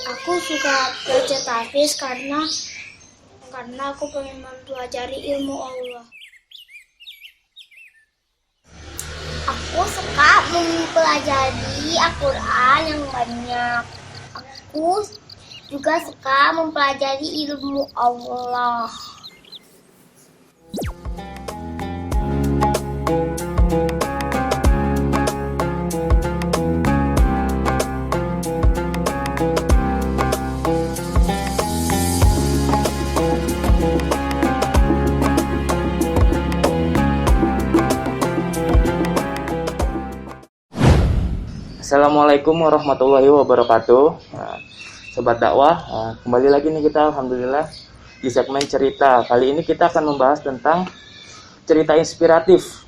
Aku suka baca tahfiz karena aku pengen mempelajari ilmu Allah. Aku suka mempelajari Al-Quran yang banyak. Aku juga suka mempelajari ilmu Allah. Assalamualaikum warahmatullahi wabarakatuh. Sobat dakwah, kembali lagi nih kita alhamdulillah di segmen cerita. Kali ini kita akan membahas tentang cerita inspiratif.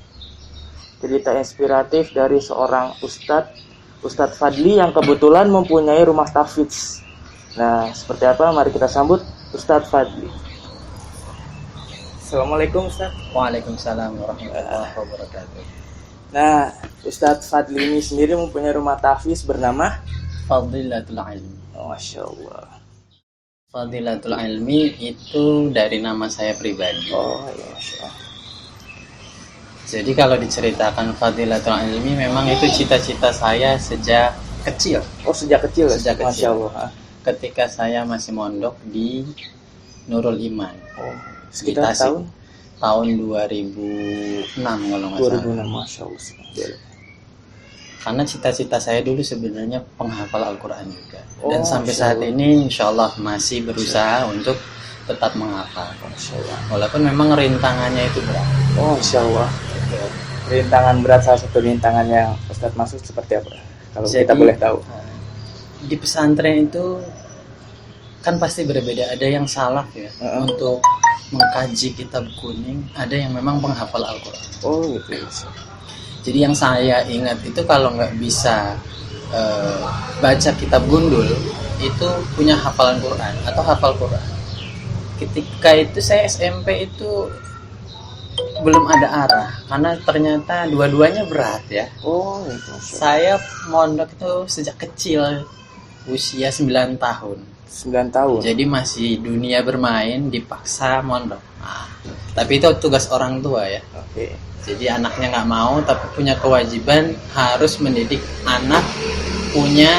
Cerita inspiratif dari seorang Ustadz Fadli yang kebetulan mempunyai rumah tahfiz. Nah, seperti apa? Mari kita sambut Ustadz Fadli. Assalamualaikum Ustadz. Waalaikumsalam warahmatullahi wabarakatuh. Nah, Ustadz Fadli ini sendiri mempunyai rumah tahfiz bernama Fadilatul Ilmi. Masya Allah. Fadilatul Ilmi itu dari nama saya pribadi. Oh ya, Masya Allah. Jadi kalau diceritakan Fadilatul Ilmi, memang itu cita-cita saya sejak kecil. Oh, sejak kecil. Sejak Masya kecil. Allah. Ketika saya masih mondok di Nurul Iman. Oh, sekitar tahun 2006 kalau nggak salah. 2006, Masya Allah. Karena cita-cita saya dulu sebenarnya penghafal Al-Quran juga. Dan Oh, sampai Masya saat Allah. ini insya Allah masih berusaha untuk tetap menghafal. Walaupun memang rintangannya itu berat. Oh, Masya Allah. Rintangan berat, salah satu rintangan yang Ustadz maksud seperti apa? Kalau Jadi, kita boleh tahu. Di pesantren itu kan pasti berbeda. Ada yang salaf ya untuk mengkaji kitab kuning. Ada yang memang penghafal Al-Quran. Oh, gitu. Jadi yang saya ingat itu kalau nggak bisa baca kitab gundul, itu punya hafalan Quran atau hafal Quran. Ketika itu saya SMP itu belum ada arah, karena ternyata dua-duanya berat ya. Oh, itu. Saya mondok itu sejak kecil, usia 9 tahun. 9 tahun. Jadi masih dunia bermain, dipaksa mondok. Nah, tapi itu tugas orang tua ya. Oke. Jadi anaknya nggak mau, tapi punya kewajiban harus mendidik anak punya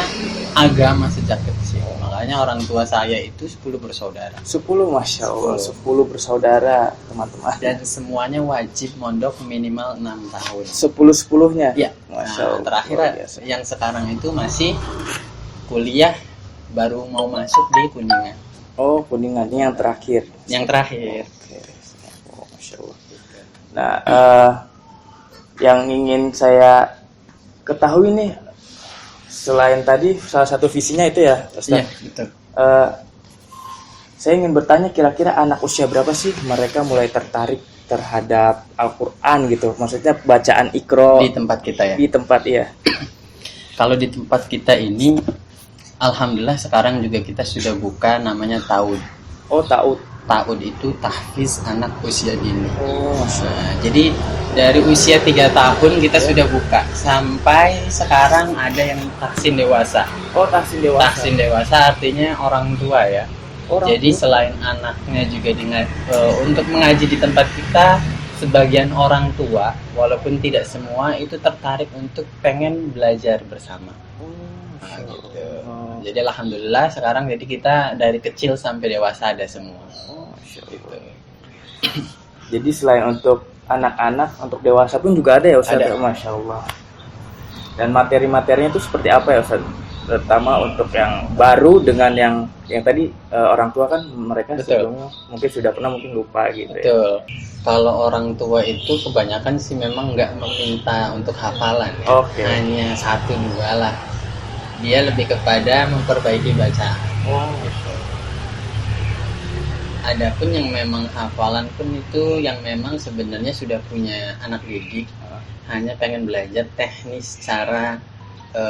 agama sejak kecil. Makanya orang tua saya itu 10 bersaudara. 10, Masya Allah. 10 bersaudara, teman-teman. Dan semuanya wajib mondok minimal 6 tahun. 10-10-nya? Ya. Masya Nah, Allah. terakhir Luar biasa. yang sekarang itu masih kuliah, baru mau masuk di Kuningan. Oh, Kuningan ini yang terakhir. Yang terakhir. Oke. Oh, Masya Allah. Nah, yang ingin saya ketahui nih, selain tadi salah satu visinya itu ya, Ustaz. Iya, betul. Saya ingin bertanya, kira-kira anak usia berapa sih mereka mulai tertarik terhadap Al-Quran gitu? Maksudnya bacaan Iqra Di tempat kita ya. di tempat ya. Kalau di tempat kita ini, alhamdulillah sekarang juga kita sudah buka namanya TAUD. Oh, tahu. TAUD itu tahfiz anak usia dini. Oh, Masya Allah. Nah, jadi dari usia 3 tahun kita sudah buka sampai sekarang ada yang tahsin dewasa. Oh, tahsin dewasa. Tahsin dewasa artinya orang tua ya. Orang Jadi tua. selain anaknya juga untuk mengaji di tempat kita, sebagian orang tua walaupun tidak semua itu tertarik untuk pengen belajar bersama. Nah, gitu. Jadi alhamdulillah sekarang jadi kita dari kecil sampai dewasa ada semua. Oh, Masya Allah. Gitu. Jadi selain untuk anak-anak, untuk dewasa pun juga ada ya Ustaz? Ada. Masya Allah. Dan materi-materinya itu seperti apa ya Ustaz? Terutama untuk yang baru dengan yang tadi orang tua kan mereka Betul. sebelumnya mungkin sudah pernah, mungkin lupa gitu ya. Betul. Kalau orang tua itu kebanyakan sih memang nggak meminta untuk hafalan ya. Oke. Hanya 1-2 lah. Dia lebih kepada memperbaiki bacaan. Oh, Gitu. Adapun yang memang hafalan pun itu yang memang sebenarnya sudah punya anak didik, hanya pengen belajar teknis cara ke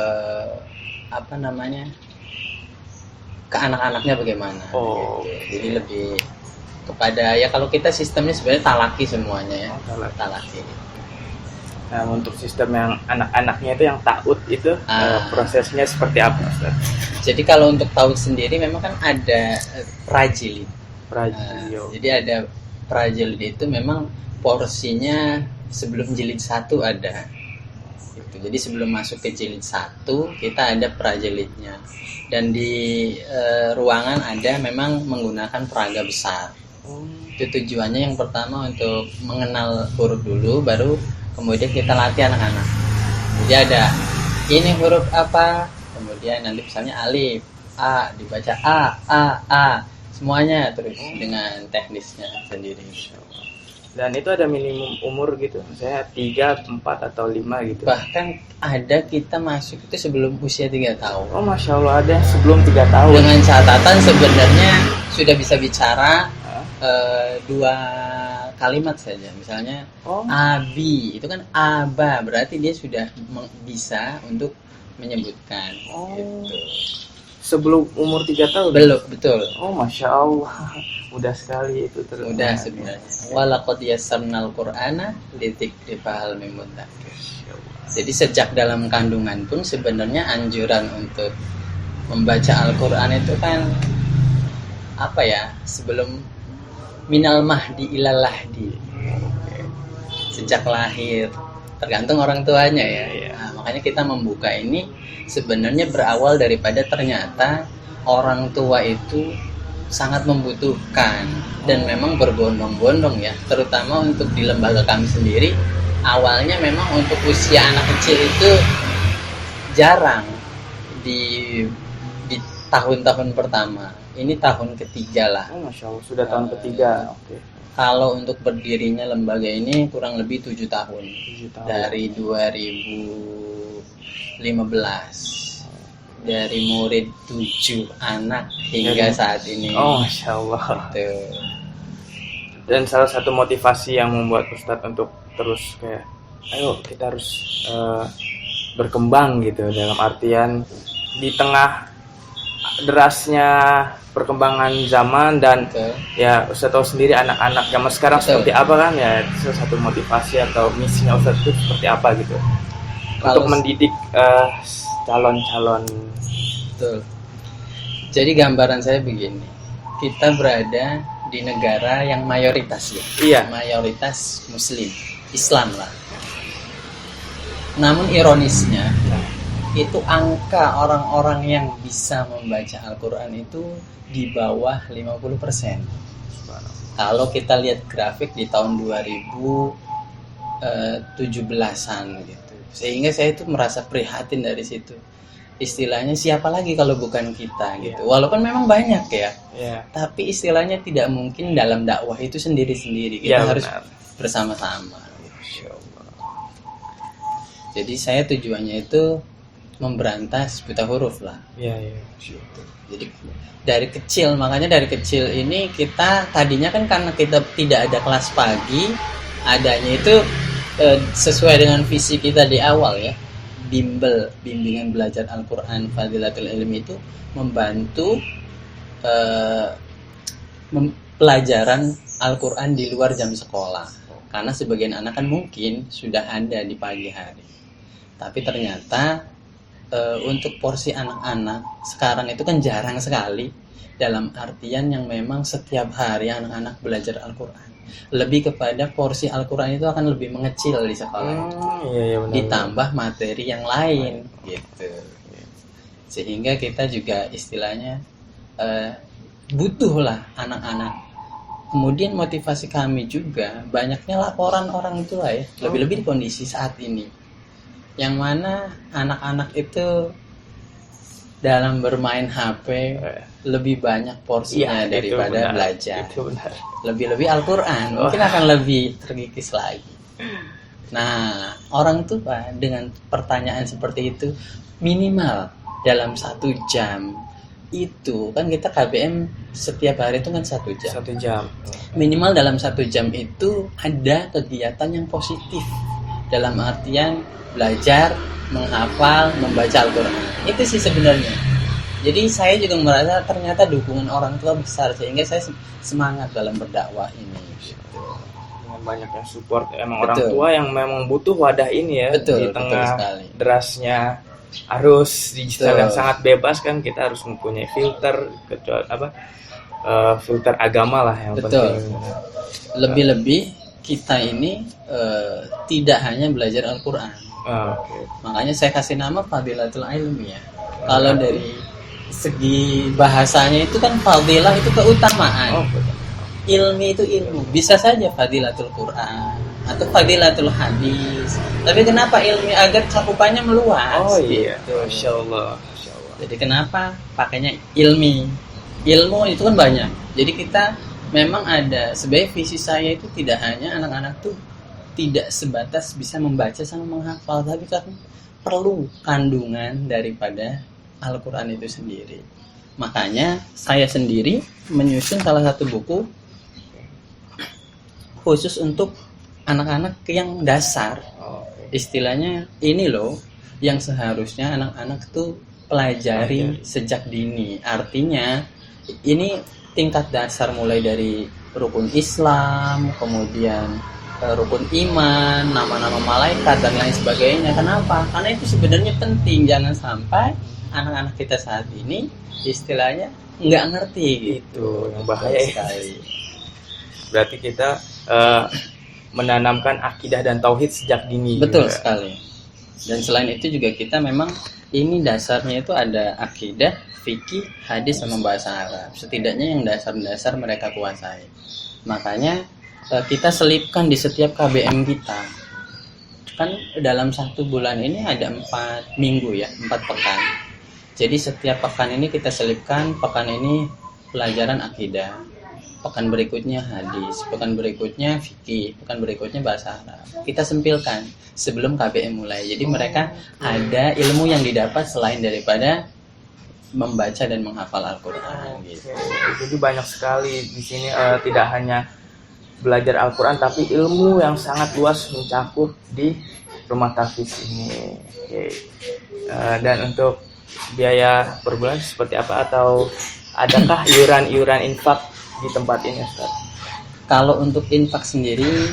anak-anaknya bagaimana. Oh, Gitu. Jadi lebih kepada ya kalau kita sistemnya sebenarnya talaki semuanya ya. Oh, talaki. Talaki. Nah, untuk sistem yang anak-anaknya itu yang ta'ud itu prosesnya seperti apa, Ustaz? Jadi kalau untuk ta'ud sendiri memang kan ada prajilid. Jadi ada prajilid itu memang porsinya sebelum jilid 1 ada. Gitu. Jadi sebelum masuk ke jilid 1 kita ada prajilidnya. Dan di ruangan ada memang menggunakan peraga besar. Itu tujuannya yang pertama untuk mengenal huruf dulu, baru kemudian kita latih anak-anak. Jadi ada ini huruf apa, kemudian nanti misalnya alif, a dibaca a, semuanya terus dengan teknisnya sendiri. Dan itu ada minimum umur gitu, misalnya 3, 4 atau 5 gitu. Bahkan ada kita masuk itu sebelum usia 3 tahun. Oh, Masya Allah, ada sebelum 3 tahun. Dengan catatan sebenarnya sudah bisa bicara 2 kalimat saja, misalnya abi itu kan aba, berarti dia sudah bisa untuk menyebutkan. Gitu. Sebelum umur 3 tahun? Belum, betul. Oh, Masya Allah, mudah sekali itu terus. Mudah sebenarnya. Walaqad yassarnal Qur'ana lidzikri fahal mim mudzakir. Jadi sejak dalam kandungan pun sebenarnya anjuran untuk membaca Al-Qur'an itu kan apa ya, sebelum minal mahdi ilal lahdi, sejak lahir, tergantung orang tuanya ya. Nah, makanya kita membuka ini sebenarnya berawal daripada ternyata orang tua itu sangat membutuhkan dan memang berbondong-bondong ya, terutama untuk di lembaga kami sendiri. Awalnya memang untuk usia anak kecil itu jarang di tahun-tahun pertama. Ini tahun ketiga lah. Oh, Masya Allah, sudah tahun ketiga. Oke. Kalau untuk berdirinya lembaga ini kurang lebih 7 tahun. 7 tahun. Dari 2015. Dari murid 7 anak hingga saat ini. Oh, Masya Allah. Gitu. Dan salah satu motivasi yang membuat Ustadz untuk terus kayak, ayo kita harus berkembang gitu, dalam artian di tengah derasnya perkembangan zaman dan ya Ustadz tahu sendiri anak-anak zaman sekarang seperti apa kan ya, salah satu motivasi atau misinya Ustadz itu seperti apa gitu untuk mendidik calon-calon. Betul. Jadi gambaran saya begini, kita berada di negara yang mayoritas ya, mayoritas Muslim, Islam lah. Namun ironisnya itu angka orang-orang yang bisa membaca Al-Quran itu di bawah 50%. Kalau kita lihat grafik di tahun 2017-an gitu. Sehingga saya itu merasa prihatin dari situ. Istilahnya siapa lagi kalau bukan kita gitu. Walaupun memang banyak ya. Tapi istilahnya tidak mungkin dalam dakwah itu sendiri-sendiri. Kita harus bersama-sama. Jadi saya tujuannya itu memberantas buta huruf lah. Jadi dari kecil, makanya dari kecil ini kita tadinya kan karena kita tidak ada kelas pagi, adanya itu sesuai dengan visi kita di awal ya. Bimbingan belajar Al-Quran Fadilatul Ilmi itu membantu pelajaran Al-Quran di luar jam sekolah. Karena sebagian anak kan mungkin sudah ada di pagi hari. Tapi ternyata untuk porsi anak-anak sekarang itu kan jarang sekali, dalam artian yang memang setiap hari anak-anak belajar Al-Quran. Lebih kepada porsi Al-Quran itu akan lebih mengecil di sekolah. Ditambah materi yang lain gitu. Sehingga kita juga istilahnya butuh lah anak-anak. Kemudian motivasi kami juga banyaknya laporan orang tua ya, lebih-lebih di kondisi saat ini, yang mana anak-anak itu dalam bermain HP lebih banyak porsinya daripada belajar. Lebih-lebih Al-Quran mungkin akan lebih terkikis lagi. Nah, orang tua dengan pertanyaan seperti itu, minimal dalam 1 jam itu kan kita KBM setiap hari itu kan 1 jam. 1 jam. Minimal dalam 1 jam itu ada kegiatan yang positif, dalam artian belajar, menghafal, membaca Al-Quran. Itu sih sebenarnya. Jadi saya juga merasa ternyata dukungan orang tua besar, sehingga saya semangat dalam berdakwah ini. Dengan banyak yang support. Emang Betul. orang tua yang memang butuh wadah ini ya, Betul, di betul tengah sekali. derasnya arus digital Betul. yang sangat bebas kan, kita harus mempunyai filter, kecuali filter agama lah yang Betul. penting. Lebih-lebih kita ini tidak hanya belajar Al-Quran. Oke. Makanya saya kasih nama Fadilatul Ilmi ya. Kalau dari segi bahasanya itu kan fadilah itu keutamaan. Oh, betul. Ilmi itu ilmu. Bisa saja Fadilatul Quran atau Fadilatul Hadis. Tapi kenapa ilmi? Agar cakupannya meluas. Oh iya, gitu. Masya Allah, Masya Allah. Jadi kenapa pakainya ilmi? Ilmu itu kan banyak. Jadi kita memang ada, sebenarnya visi saya itu tidak hanya anak-anak tuh tidak sebatas bisa membaca sama menghafal, tapi kan perlu kandungan daripada Al-Quran itu sendiri. Makanya saya sendiri menyusun salah satu buku khusus untuk anak-anak yang dasar. Oke. Istilahnya ini loh yang seharusnya anak-anak tuh pelajari sejak dini. Artinya ini tingkat dasar mulai dari rukun Islam, kemudian rukun iman, nama-nama malaikat dan lain sebagainya. Kenapa? Karena itu sebenarnya penting. Jangan sampai anak-anak kita saat ini istilahnya nggak ngerti gitu. Itu yang bahaya ya. Sekali. Berarti kita menanamkan akidah dan tauhid sejak dini. Betul juga. sekali. Dan selain itu juga kita memang ini dasarnya itu ada akidah, fikih, hadis sama bahasa Arab. Setidaknya yang dasar-dasar mereka kuasai. Makanya kita selipkan di setiap KBM kita. Kan dalam 1 bulan ini ada 4 minggu ya, 4 pekan. Jadi setiap pekan ini kita selipkan, pekan ini pelajaran akidah, pekan berikutnya hadis, pekan berikutnya fikih, pekan berikutnya bahasa Arab. Kita sempilkan sebelum KBM mulai. Jadi mereka ada ilmu yang didapat selain daripada membaca dan menghafal Al-Quran. Gitu. Jadi banyak sekali di sini, tidak hanya belajar Al-Quran, tapi ilmu yang sangat luas mencakup di rumah tahfiz ini. Oke. Dan untuk biaya per bulan seperti apa, atau adakah iuran infak di tempat ini, Ustaz? Kalau untuk infak sendiri,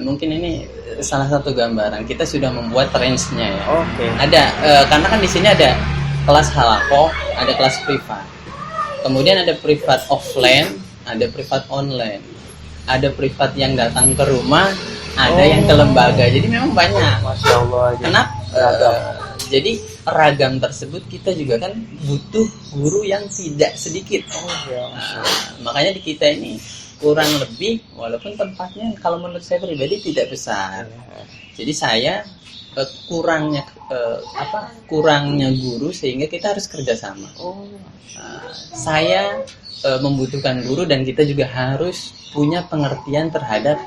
mungkin ini salah satu gambaran. Kita sudah membuat range-nya ya. Oke. Ada, karena kan di sini ada kelas halakoh, ada kelas privat. Kemudian ada privat offline, ada privat online. Ada privat yang datang ke rumah, ada yang ke lembaga. Jadi memang banyak. Masya Allah. Kenapa? Ragam. Jadi ragam tersebut kita juga kan butuh guru yang tidak sedikit. Oh ya, Masya Allah. Makanya di kita ini kurang lebih, walaupun tempatnya kalau menurut saya pribadi tidak besar. Jadi saya kurangnya guru sehingga kita harus kerjasama. Saya membutuhkan guru dan kita juga harus punya pengertian terhadap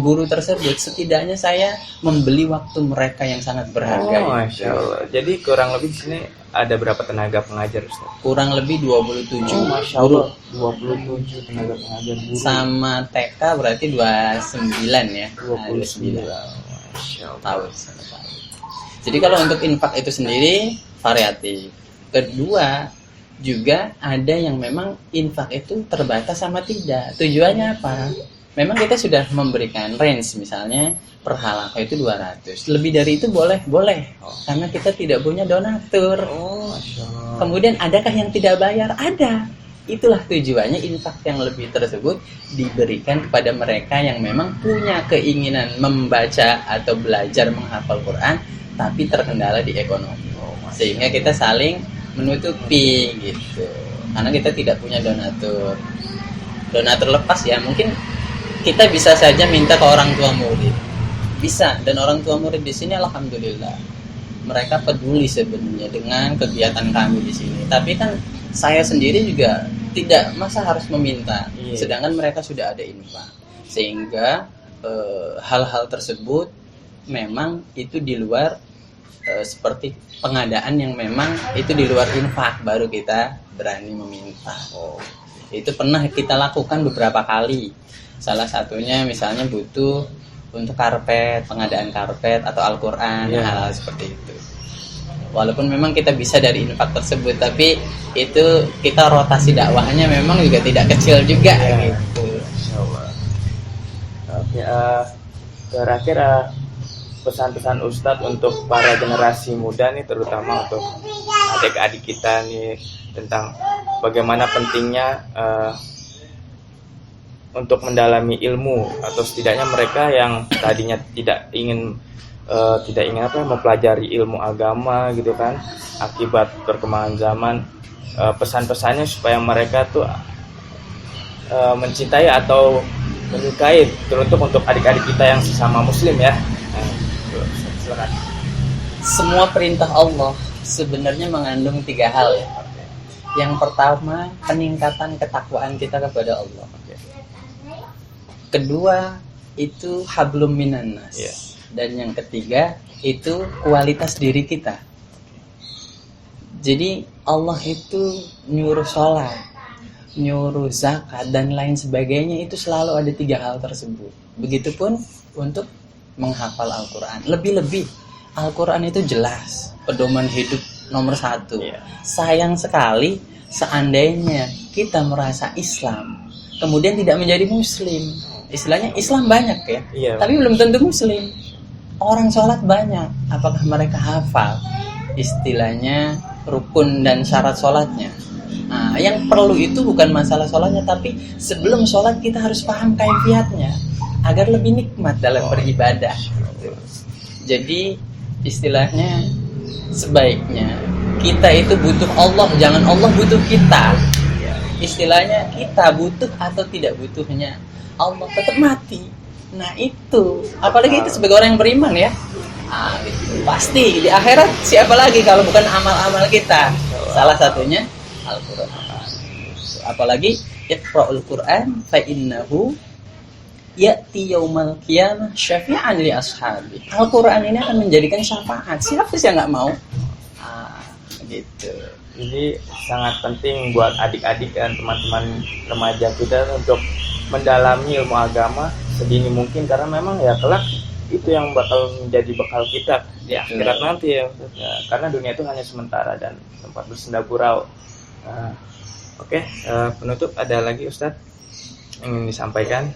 guru tersebut. Setidaknya saya membeli waktu mereka yang sangat berharga. Masya Allah. Jadi kurang lebih di sini ada berapa tenaga pengajar, Ustaz? Kurang lebih 27 Masya guru. Allah. 27 tenaga pengajar guru. Sama TK berarti 29 ya. 29. Masya Allah. Tahun. Jadi kalau untuk infak itu sendiri variatif. Kedua, juga ada yang memang infak itu terbatas sama tidak. Tujuannya apa? Memang kita sudah memberikan range, misalnya per halaqah itu 200. Lebih dari itu boleh. Karena kita tidak punya donatur. Masya Allah. Kemudian adakah yang tidak bayar? Ada. Itulah tujuannya infak yang lebih tersebut diberikan kepada mereka yang memang punya keinginan membaca atau belajar menghafal Quran, tapi terkendala di ekonomi. Sehingga kita saling menutupi gitu. Karena kita tidak punya donatur lepas ya, mungkin kita bisa saja minta ke orang tua murid. Bisa, dan orang tua murid di sini alhamdulillah mereka peduli sebenarnya dengan kegiatan kami di sini. Tapi kan saya sendiri juga tidak masa harus meminta, sedangkan mereka sudah ada infak. Sehingga hal-hal tersebut memang itu di luar seperti pengadaan yang memang itu di luar infak, baru kita berani meminta. Itu pernah kita lakukan beberapa kali. Salah satunya misalnya butuh untuk karpet, pengadaan karpet atau Al-Quran, hal-hal seperti itu. Walaupun memang kita bisa dari infak tersebut, tapi itu kita rotasi dakwahnya memang juga tidak kecil juga gitu. Ya, terakhir pesan-pesan Ustadz untuk para generasi muda nih, terutama untuk adik-adik kita nih, tentang bagaimana pentingnya untuk mendalami ilmu, atau setidaknya mereka yang tadinya tidak ingin mempelajari ilmu agama gitu kan, akibat perkembangan zaman, pesan-pesannya supaya mereka tuh mencintai atau menyukai, teruntuk untuk adik-adik kita yang sesama muslim ya. Silakan. Semua perintah Allah sebenarnya mengandung 3 hal ya. Yang pertama, peningkatan ketakwaan kita kepada Allah. Kedua, itu hablum minan nas. Dan yang ketiga, itu kualitas diri kita. Jadi Allah itu nyuruh sholat, nyuruh zakat, dan lain sebagainya, itu selalu ada 3 hal tersebut. Begitupun untuk menghafal Al-Quran. Lebih-lebih, Al-Quran itu jelas pedoman hidup nomor 1. Sayang sekali seandainya kita merasa Islam kemudian tidak menjadi muslim. Istilahnya Islam banyak ya, tapi belum tentu muslim. Orang sholat banyak, apakah mereka hafal istilahnya rukun dan syarat sholatnya? Nah, yang perlu itu bukan masalah sholatnya, tapi sebelum sholat kita harus paham kaifiatnya agar lebih nikmat dalam beribadah. Jadi istilahnya sebaiknya kita itu butuh Allah, jangan Allah butuh kita. Istilahnya kita butuh atau tidak butuhnya Allah tetap mati. Nah itu, apalagi itu sebagai orang yang beriman ya. Itu pasti di akhirat siapa lagi kalau bukan amal-amal kita. Salah satunya Al-Quran. Apalagi Iqra'ul Quran fa innahu ya'ti yaumal qiyamah syafi'an li ashabi. Al-Quran ini akan menjadikan syafaat. Siapa sih yang nggak mau? Gitu. Ini sangat penting buat adik-adik dan teman-teman remaja kita untuk mendalami ilmu agama sedini mungkin, karena memang ya kelak itu yang bakal menjadi bekal kita di akhirat nanti ya. Karena dunia itu hanya sementara dan tempat bersenda gurau. Penutup ada lagi Ustadz yang ingin disampaikan?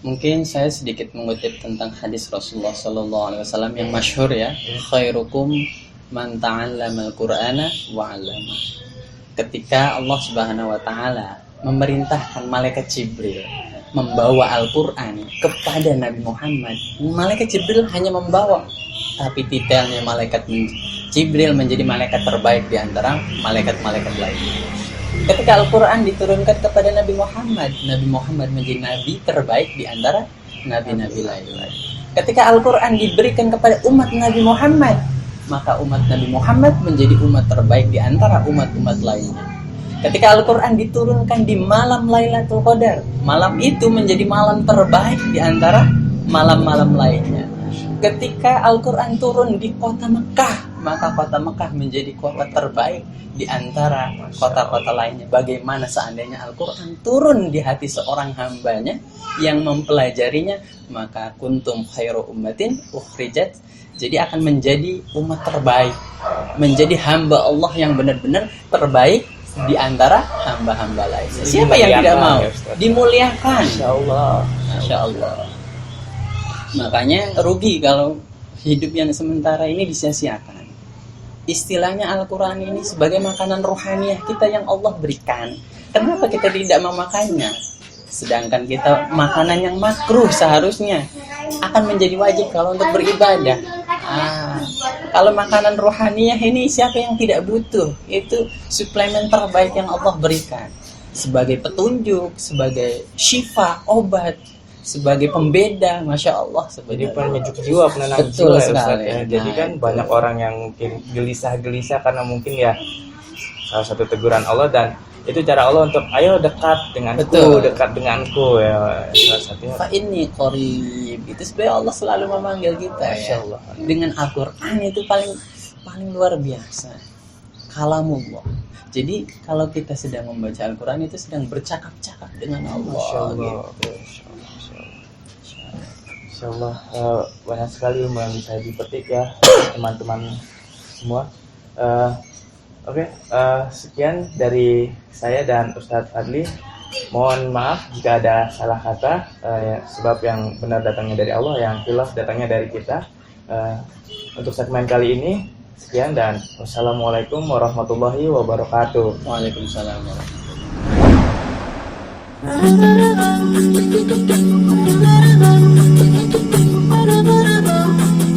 Mungkin saya sedikit mengutip tentang hadis Rasulullah SAW yang masyhur ya. Khairukum man ta'allama al-Qur'ana wa 'allama. Ketika Allah Subhanahu wa taala memerintahkan malaikat Jibril membawa Al-Qur'an kepada Nabi Muhammad, malaikat Jibril hanya membawa, tapi titelnya malaikat Jibril menjadi malaikat terbaik di antara malaikat-malaikat lainnya. Ketika Al-Qur'an diturunkan kepada Nabi Muhammad menjadi nabi terbaik di antara nabi-nabi lain. Ketika Al-Qur'an diberikan kepada umat Nabi Muhammad, maka umat Nabi Muhammad menjadi umat terbaik di antara umat-umat lainnya. Ketika Al-Quran diturunkan di malam Lailatul Qadar, malam itu menjadi malam terbaik di antara malam-malam lainnya. Ketika Al-Quran turun di kota Mekah, maka kota Mekah menjadi kota terbaik di antara kota-kota lainnya. Bagaimana seandainya Al-Quran turun di hati seorang hambanya yang mempelajarinya, maka kuntum khairu ummatin ukhrijat, jadi akan menjadi umat terbaik, menjadi hamba Allah yang benar-benar terbaik di antara hamba-hamba lainnya. Siapa yang tidak mau dimuliakan? Masya Allah. Makanya rugi kalau hidup yang sementara ini disia-siakan. Istilahnya Al-Quran ini sebagai makanan rohaniah kita yang Allah berikan. Kenapa kita tidak memakannya? Sedangkan kita makanan yang makruh seharusnya akan menjadi wajib kalau untuk beribadah. Kalau makanan rohaniah ini siapa yang tidak butuh? Itu suplemen terbaik yang Allah berikan sebagai petunjuk, sebagai syifa, obat, sebagai pembeda, masya Allah. Jadi penyejuk jiwa, penenang jiwa ya. Jadi kan banyak orang yang mungkin gelisah karena mungkin ya salah satu teguran Allah, dan itu cara Allah untuk ayo dekat denganku ya. Salah satunya fa inni qarib, itu sebenarnya Allah selalu memanggil kita ya. Dengan Al-Quran itu paling luar biasa kalamullah. Jadi kalau kita sedang membaca Al-Quran itu sedang bercakap-cakap dengan Allah. Insya Allah banyak sekali ilmu yang bisa dipetik ya teman-teman semua. Sekian dari saya dan Ustadz Fadli. Mohon maaf jika ada salah kata, sebab yang benar datangnya dari Allah, yang khilaf datangnya dari kita. Untuk segmen kali ini sekian, dan wassalamualaikum warahmatullahi wabarakatuh. Waalaikumsalam warahmatullahi Ba-da-ba-da-ba.